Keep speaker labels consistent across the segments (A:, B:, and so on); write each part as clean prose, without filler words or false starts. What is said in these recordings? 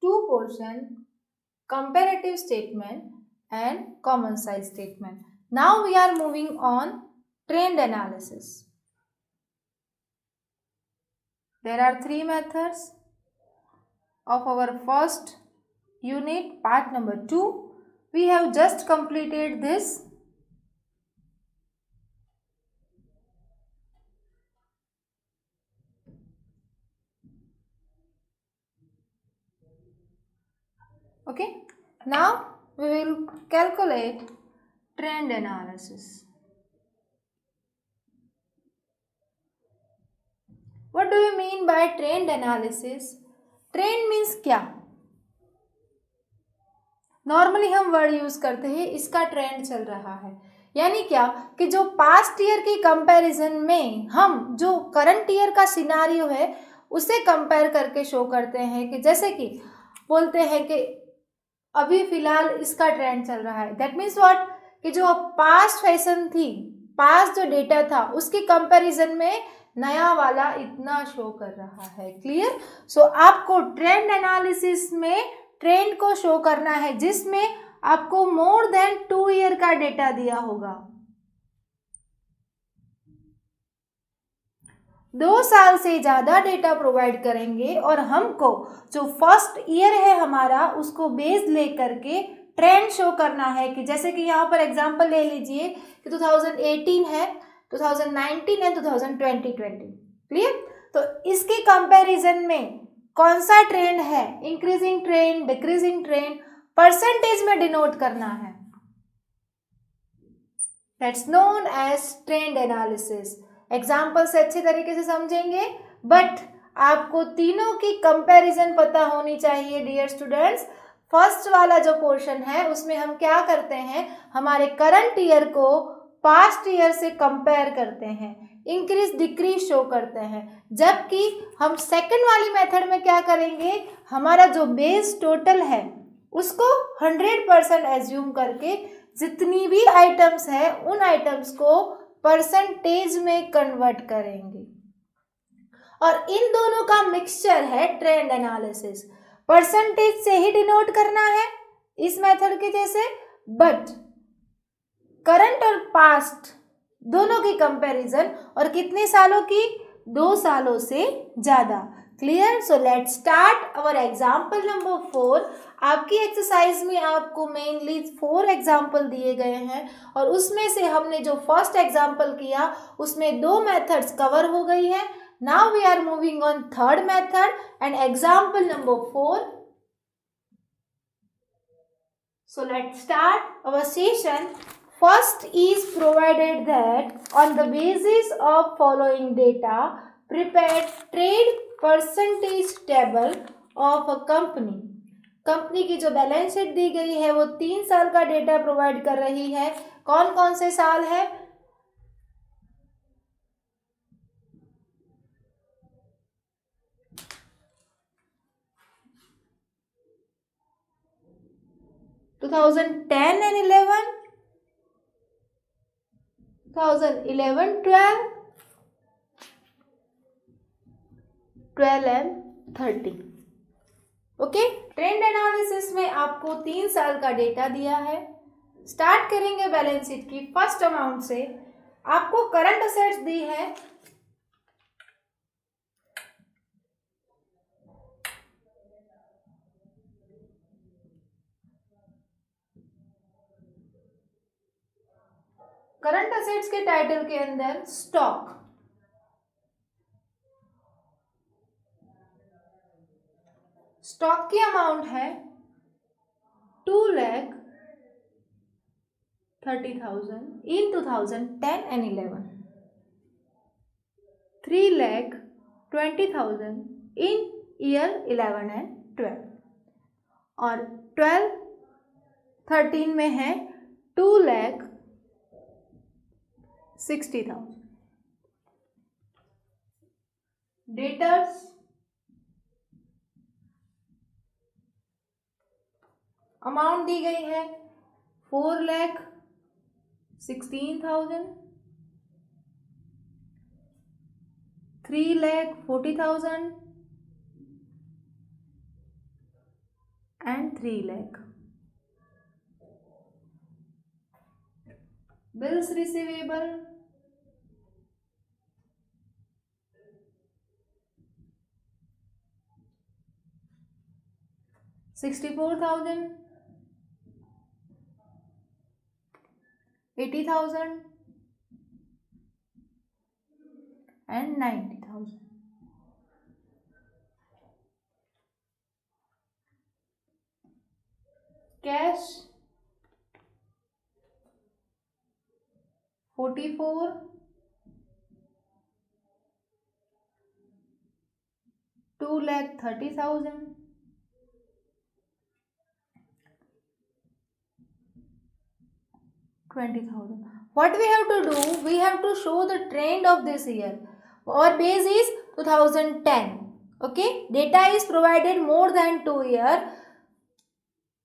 A: two portion, comparative statement and common size statement. Now we are moving on trend analysis. There are three methods of our first unit, part number 2. We have just completed this. Okay, now we will calculate trend analysis. What do you mean by trend analysis? Trend means क्या? Normally हम word use करते हैं इसका trend चल रहा है, यानी क्या कि जो पास्ट ईयर की कंपैरिजन में हम जो करंट ईयर का सिनारियो है उसे कंपेयर करके शो करते हैं कि जैसे कि बोलते हैं कि अभी फिलहाल इसका ट्रेंड चल रहा है. दैट मीन्स व्हाट कि जो पास्ट फैशन थी, पास्ट जो डेटा था उसकी कंपैरिजन में नया वाला इतना शो कर रहा है. क्लियर? सो आपको ट्रेंड एनालिसिस में ट्रेंड को शो करना है जिसमें आपको मोर देन 2 ईयर का डेटा दिया होगा. 2 साल से ज़्यादा डेटा प्रोवाइड करेंगे और हमको जो फर्स्ट ईयर है हमारा उसको बेस ले करके ट्रेंड शो करना है कि जैसे कि यहाँ पर एग्जांपल ले लीजिए कि 2018 है, 2019 है, 2020. क्लियर? तो इसके कंपैरिजन में कौन सा ट्रेंड है, increasing trend, decreasing trend, percentage में डिनोट करना है. That's known as trend analysis. Example से अच्छे तरीके से समझेंगे, बट आपको तीनों की कंपैरिजन पता होनी चाहिए डियर स्टूडेंट्स. फर्स्ट वाला जो पोर्शन है उसमें हम क्या करते हैं, हमारे करंट ईयर को पास्ट ईयर से कंपेयर करते हैं, इंक्रीज डिक्रीज शो करते हैं. जबकि हम सेकंड वाली मेथड में क्या करेंगे, हमारा जो बेस टोटल है उसको 100% एज्यूम करके जितनी भी आइटम्स है उन आइटम्स को परसेंटेज में कन्वर्ट करेंगे. और इन दोनों का मिक्सचर है ट्रेंड एनालिसिस. परसेंटेज से ही डिनोट करना है इस मेथड के जैसे, बट करंट और पास्ट दोनों की कंपैरिजन और कितने सालों की, 2 सालों से ज़्यादा. Clear? So let's start our example number 4. आपकी एक्सरसाइज में आपको मेनली 4 एग्जाम्पल दिए गए हैं और उसमें से हमने जो फर्स्ट एग्जाम्पल किया उसमें 2 मेथड्स कवर हो गई है. Now we are moving on third method and example number 4. So let's start our session. First is provided that on the basis of following data, prepare trade percentage table of a company. Company की जो balance sheet दी गई है वो 3 साल का data provide कर रही है. कौन कौन से साल है? To 2010 and 11, 2011, 12, 12 and 13. Okay. Trend analysis में आपको 3 साल का डेटा दिया है. स्टार्ट करेंगे बैलेंस शीट की फर्स्ट अमाउंट से. आपको करंट असेट्स दी है करंट असेट्स के टाइटल के अंदर स्टॉक. स्टॉक की अमाउंट है 2,30,000 इन 2010 and 11, 3,20,000 इन ईयर 11 and 12 और 12-13 में है 2,60,000. डेटर्स अमाउंट दी गई है 4,16,000, 3,40,000, and 3 lakh. Bills receivable, 64,000, 80,000 and 90,000. Cash 44, 2,30,000, 20,000. What we have to do? We have to show the trend of this year. Our base is 2010. Okay, data is provided more than 2 years,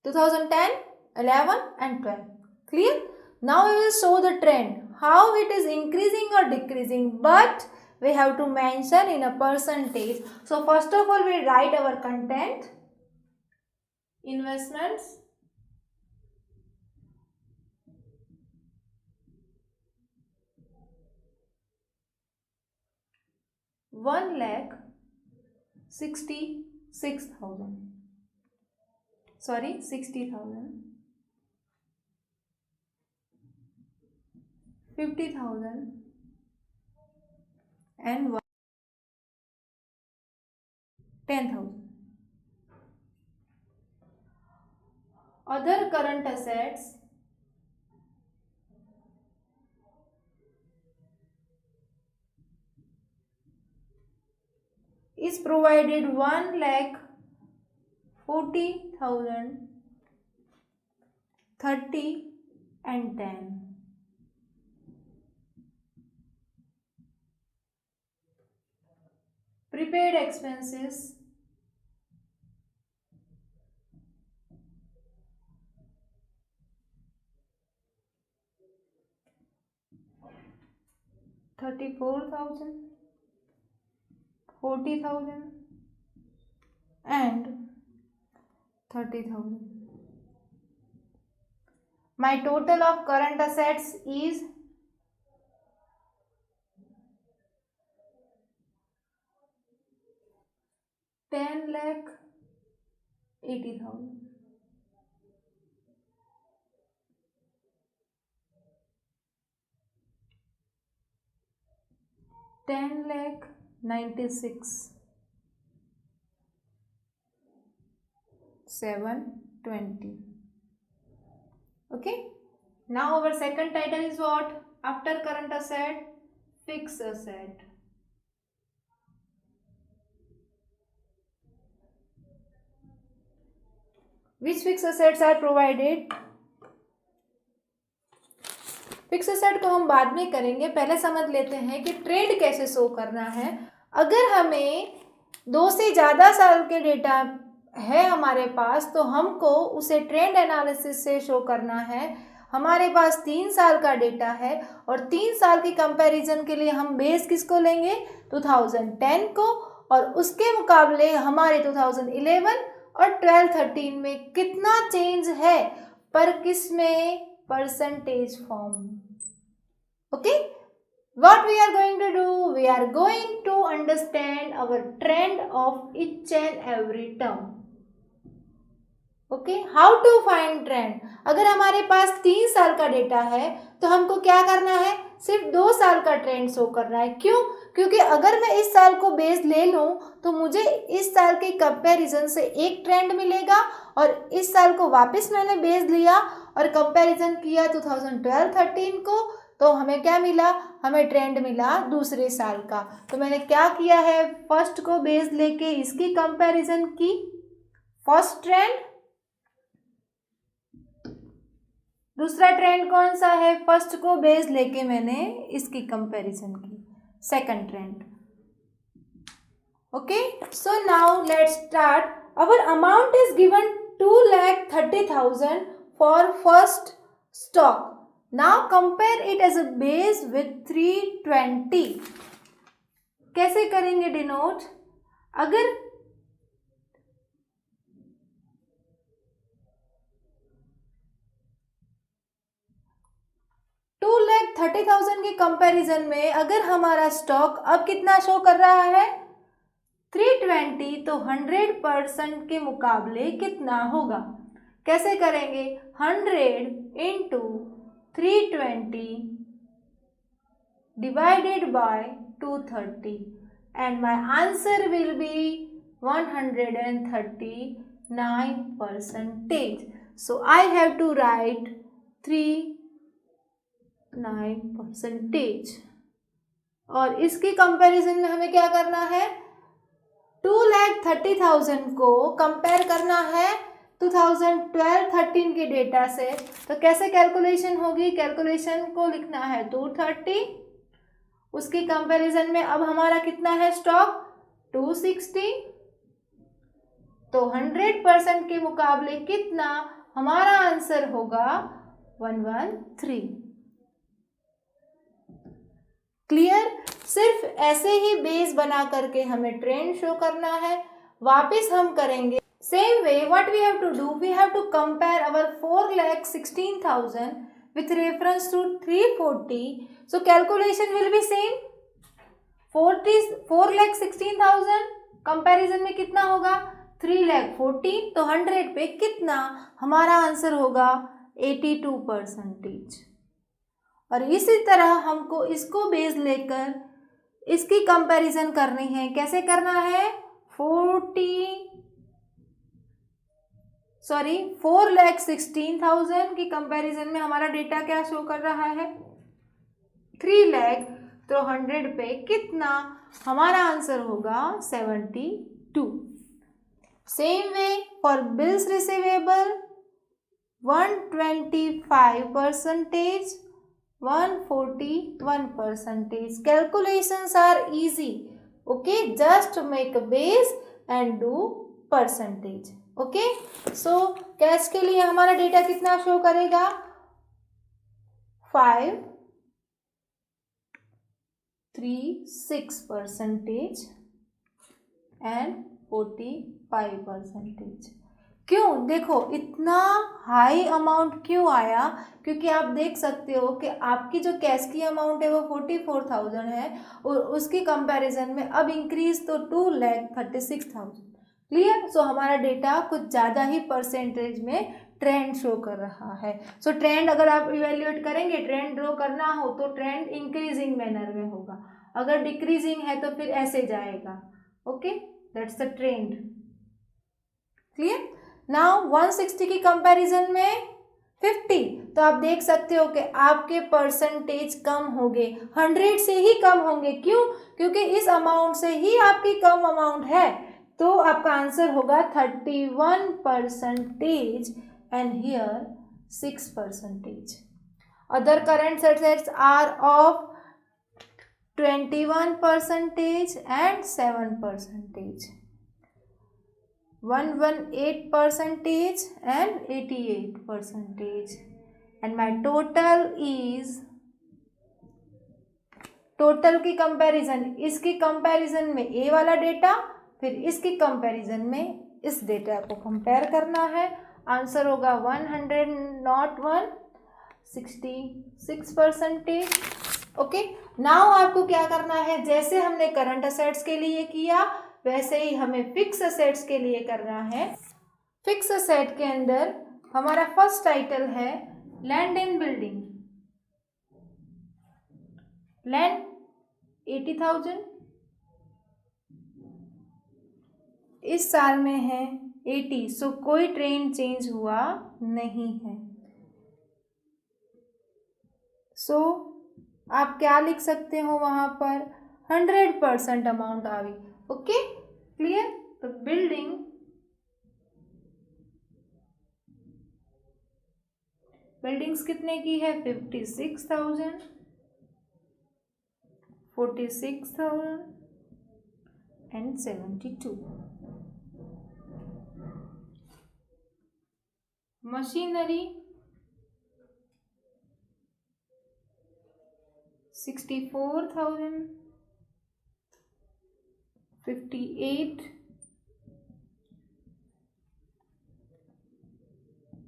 A: 2010, 11 and 12. Clear? Now we will show the trend, how it is increasing or decreasing, but we have to mention in a percentage. So first of all, we write our content, investments, $1,66,000. Sorry, 60,000, 50,000 and 10,000. Other current assets, is provided 1,40,000, 30 and 10. Prepaid expenses, $34,000, 40,000 and 30,000. My total of current assets is 10,80,000. 10,96,720. Okay. Now our second title is what? After current asset, fixed asset. Which fixed assets are provided? Fix asset को हम बाद में करेंगे, पहले समझ लेते हैं कि ट्रेंड कैसे शो करना है। अगर हमें 2 से ज़्यादा साल के डेटा है हमारे पास, तो हमको उसे ट्रेंड एनालिसिस से शो करना है। हमारे पास 3 साल का डेटा है और 3 साल की कंपैरिजन के लिए हम बेस किसको लेंगे? 2010 को, और उसके मुकाबले हमारे 2011 और 12-13 में कितना चेंज है, पर किस में? Percentage form. Okay, what we are going to do? We are going to understand our trend of each and every term. Okay, how to find trend? अगर हमारे पास 3 साल का डेटा है तो हमको क्या करना है? सिर्फ 2 साल का ट्रेंड शो करना है। क्यों? क्योंकि अगर मैं इस साल को बेस ले लूँ तो मुझे इस साल के कंपैरिजन से एक ट्रेंड मिलेगा, और इस साल को वापस मैंने बेस लिया और कंपैरिजन किया 2012-13 को, तो हमें क्या मिला? हमें ट्रेंड मिला दूसरे साल का। तो मैंने क्या किया है? फर्स्ट को बेस लेके इसकी कंपैरिजन की, फर्स्ट ट्रेंड। दूसरा ट्रेंड कौन सा है? फर्स्ट को बेस लेके मैंने इसकी कंपैरिजन की, second trend. Okay, so now let's start. Our amount is given 2,30,000 for first stock. Now compare it as a base with 320. कैसे करेंगे डिनोट? अगर 2,30,000 के कंपैरिजन में अगर हमारा स्टॉक अब कितना शो कर रहा है 320, तो 100% के मुकाबले कितना होगा? कैसे करेंगे? 100 into 320 divided by 230 and my answer will be 139%. So I have to write 39%. और इसकी कंपैरिजन में हमें क्या करना है? 2,30,000 को कंपेयर करना है 2012-13 के डेटा से। तो कैसे कैलकुलेशन होगी? कैलकुलेशन को लिखना है 230, उसकी कंपैरिजन में अब हमारा कितना है स्टॉक 260, तो 100% के मुकाबले कितना? हमारा आंसर होगा 113। क्लियर? सिर्फ ऐसे ही बेस बना करके हमें ट्रेंड शो करना है। वापस हम करेंगे same way. What we have to do? We have to compare our 4,16,000 with reference to 340. So calculation will be same. 4,16,000 comparison में कितना होगा 3,40, तो 100 पे कितना? हमारा आंसर होगा 82%। और इसी तरह हमको इसको बेस लेकर इसकी कंपैरिजन करनी है। कैसे करना है? 4,16,000 की कंपैरिजन में हमारा डेटा क्या शो कर रहा है 3 लाख, तो 100 पे कितना? हमारा आंसर होगा 72। Same way for bills receivable 125%, 141%. Calculations are easy. Okay, just make a base and do percentage. Okay, so cash के लिए हमारा डेटा कितना शो करेगा 536% and 45%. क्यों? देखो इतना हाई अमाउंट क्यों आया? क्योंकि आप देख सकते हो कि आपकी जो कैश की अमाउंट है वो 44,000 है और उसकी कंपैरिजन में अब इंक्रीज तो 2,36,000। क्लियर? सो हमारा डेटा कुछ ज़्यादा ही परसेंटेज में ट्रेंड शो कर रहा है। सो ट्रेंड अगर आप इवेल्युएट करेंगे, ट्रेंड ड्रॉ करना हो तो ट्रेंड इंक्रीजिंग मैनर में होगा, अगर डिक्रीजिंग है तो फिर ऐसे जाएगा। Okay, that's the trend. Clear? Now 160 की कंपैरिजन में 50, तो आप देख सकते हो कि आपके परसेंटेज कम होंगे, 100 से ही कम होंगे। क्यों? क्योंकि इस अमाउंट से ही आपकी कम अमाउंट है, तो आपका आंसर होगा 31% and here 6%. Other current assets are of 21% and 7%. 118% and 88%. And my total is, total की कंपैरिजन, इसकी कंपैरिजन में ए वाला डेटा, फिर इसकी कंपैरिजन में इस डेटा को कंपेयर करना है। आंसर होगा 101, 66%. ओके, नाउ आपको क्या करना है? जैसे हमने करंट असेट्स के लिए किया वैसे ही हमें फिक्स असेट्स के लिए करना है। फिक्स असेट के अंदर हमारा फर्स्ट टाइटल है लैंड एंड बिल्डिंग। लैंड 80,000, इस साल में है 80, सो कोई ट्रेंड चेंज हुआ नहीं है। सो आप क्या लिख सकते हो वहां पर? 100% अमाउंट आ गई। Okay, clear? तो बिल्डिंग्स कितने की है? 56,000, 46,000 and 72. Machinery 64,000, 58,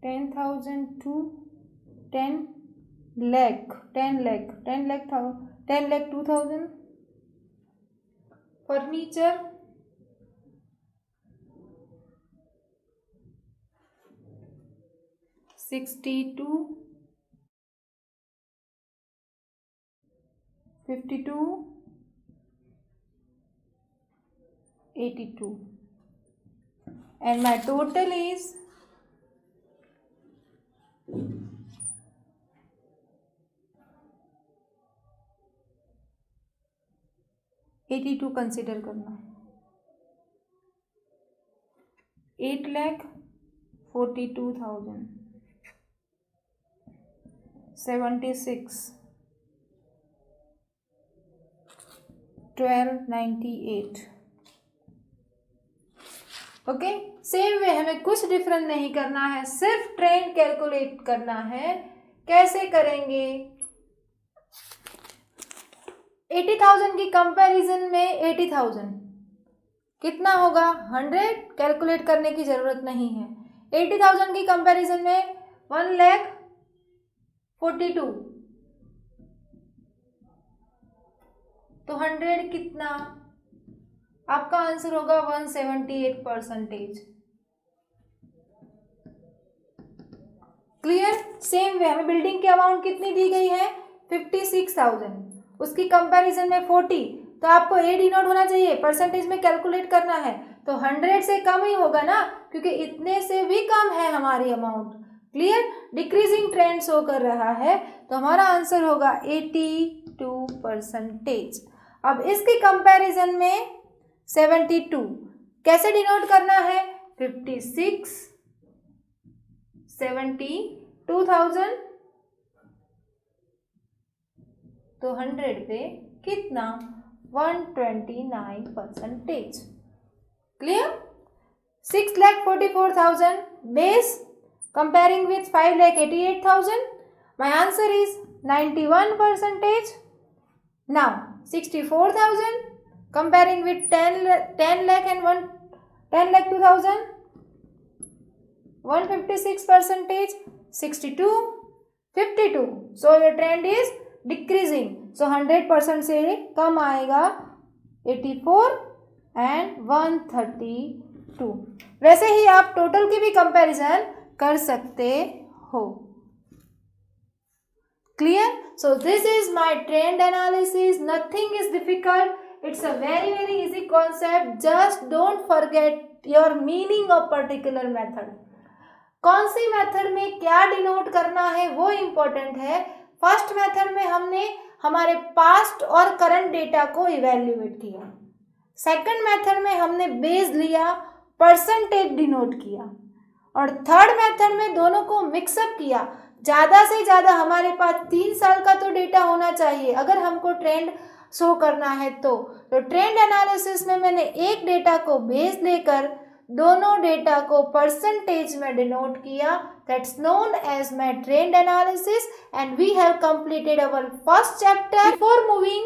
A: 10,000 to 10 lakh, 10 lakh, 10 lakh 2,000. Furniture, 62, 52, 82, and my total is 82 consider करना, 8,42,000, 76, 1298. ओके, सेम वे हमें कुछ डिफरेंट नहीं करना है, सिर्फ ट्रेंड कैलकुलेट करना है. कैसे करेंगे? 80,000 की कंपैरिजन में 80,000 कितना होगा? 100. कैलकुलेट करने की जरूरत नहीं है. 80,000 की कंपैरिजन में 1,42,000 तो 100 कितना? आपका आंसर होगा 178%. क्लियर? सेम वे हमें बिल्डिंग की अमाउंट कितनी दी गई है? 56,000. उसकी कंपैरिजन में 40, तो आपको ए डिनोट होना चाहिए. परसेंटेज में कैलकुलेट करना है तो 100 से कम ही होगा ना, क्योंकि इतने से भी कम है हमारी amount. Clear? Decreasing trend show कर रहा है, तो हमारा आंसर होगा 82%. अब इसकी कंपैरिजन में 72 कैसे डिनोट करना है? 56, 72,000 तो 100 पे कितना? 129%. Clear? 6,44,000 base comparing with 5,88,000. My answer is 91%. Now 64,000 comparing with 10 lakh and 10,02,000, 156%. 62, 52. So your trend is decreasing. So 100% से कम आएगा 84 and 132. वैसे ही आप टोटल की भी कंपैरिजन कर सकते हो. Clear? So this is my trend analysis. Nothing is difficult. It's a very easy concept. Just don't forget your meaning of particular method. कौन सी मेथड में क्या डिनोट करना है वो इम्पोर्टेंट है. फर्स्ट मेथड में हमने हमारे पास्ट और करंट डेटा को इवेल्युएट किया. सेकंड मेथड में हमने बेस लिया, परसेंटेज डिनोट किया. और थर्ड मेथड में दोनों को मिक्सअप किया. ज़्यादा से ज़्यादा हमारे पास 3 साल का तो डेटा होना चाहिए अगर हमको ट्रेंड शो करना है. तो ट्रेंड एनालिसिस में मैंने एक डेटा को बेस लेकर दोनों डेटा को परसेंटेज में डिनोट किया. That's known as my trend analysis and we have completed our first chapter. Before moving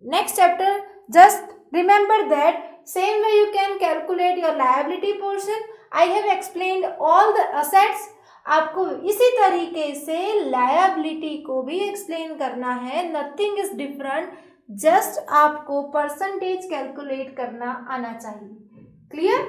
A: next chapter, just remember that same way you can calculate your liability portion. I have explained all the assets. आपको इसी तरीके से liability को भी explain करना है. Nothing is different, just आपको percentage calculate करना आना चाहिए. क्लियर?